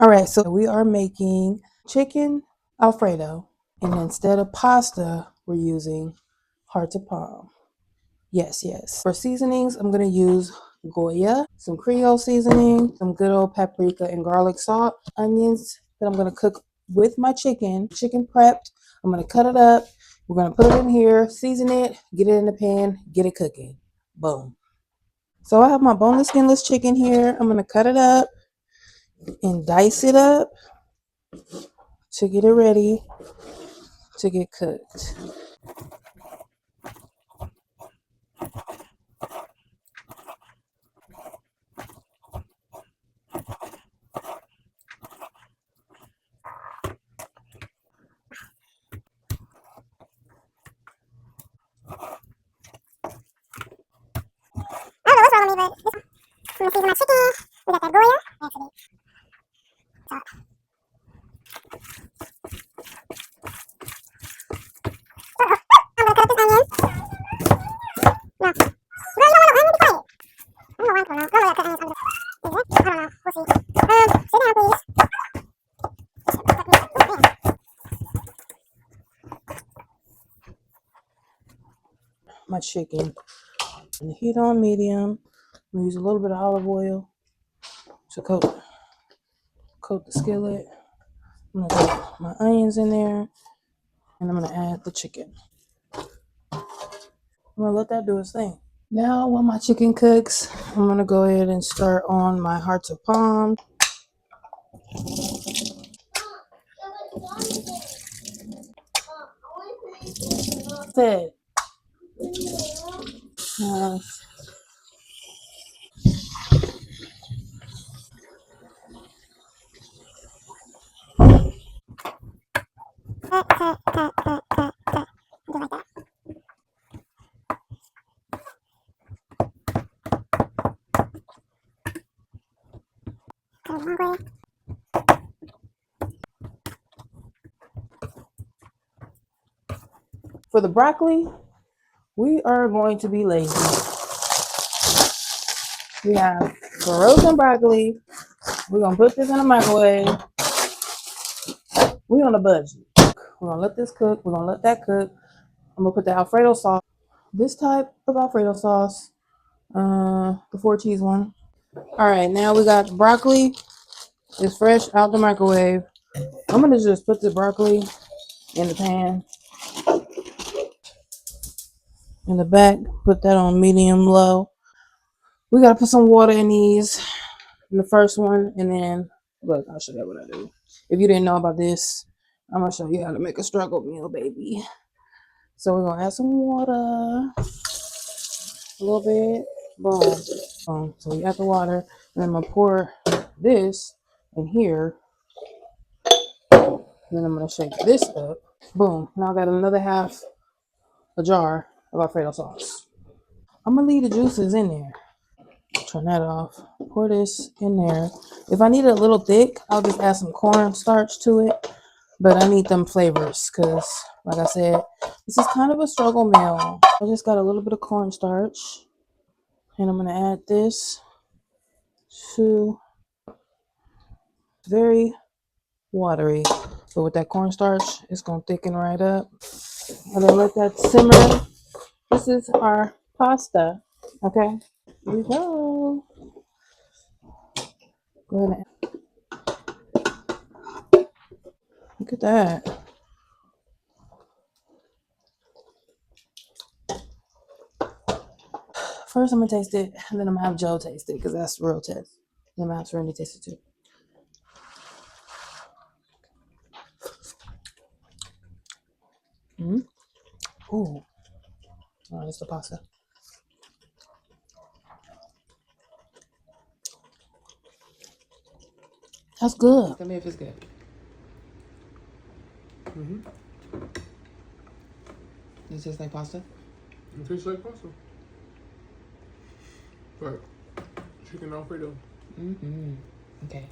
All right, so we are making chicken Alfredo, and instead of pasta, we're using hearts of palm. Yes, yes. For seasonings, I'm gonna use Goya, some Creole seasoning, some good old paprika and garlic salt, onions that I'm gonna cook with my chicken. Chicken prepped. I'm gonna cut it up. We're gonna put it in here, season it, get it in the pan, get it cooking. Boom. So I have my boneless, skinless chicken here. I'm gonna cut it up and dice it up to get it ready to get cooked. I don't know what's wrong with me, but I'm gonna season my chicken. We got that Goya. I'm gonna cut up this onion. No. Girl, you don't want no onion, be quiet. I don't know why I'm putting on. I don't know that cut onions under. Is it? I don't know. We'll see. Sit down, please. My chicken. And the heat on medium. I'm gonna use a little bit of olive oil to coat the skillet. I'm gonna put my onions in there, and I'm gonna add the chicken. I'm gonna let that do its thing. Now, while my chicken cooks, I'm gonna go ahead and start on my hearts of palm. Said. Cut. Do like that. Cut it the long way. For the broccoli, we are going to be lazy. We have frozen broccoli. We're gonna put this in the microwave. We're on a budget. We're gonna let this cook. We're gonna let that cook. I'm gonna put the Alfredo sauce. This type of Alfredo sauce, the 4-cheese one. All right, now we got the broccoli. It's fresh out the microwave. I'm gonna just put the broccoli in the pan in the back. Put that on medium low. We gotta put some water in these. In the first one, and then look, I'll show you what I do. If you didn't know about this, I'm gonna show you how to make a struggle meal, baby. So we're gonna add some water, a little bit, boom, boom. So we add the water, and I'm gonna pour this in here. Then I'm gonna shake this up. Boom. Now I got another half a jar of Alfredo sauce. I'm gonna leave the juices in there. Turn that off. Pour this in there. If I need it a little thick, I'll just add some cornstarch to it. But I need them flavors because, like I said, this is kind of a struggle meal. I just got a little bit of cornstarch. And I'm going to add this to very watery. But with that cornstarch, it's going to thicken right up. And then let that simmer. This is our pasta. Okay. Here we go. Go ahead and look at that. First, I'm gonna taste it, and then I'm gonna have Joe taste it because that's real test. Then I'm gonna have Serenity taste it too. Ooh, oh, that's the pasta. That's good. Tell me if it's good. Does it taste like pasta? It tastes like pasta. But chicken Alfredo. Okay.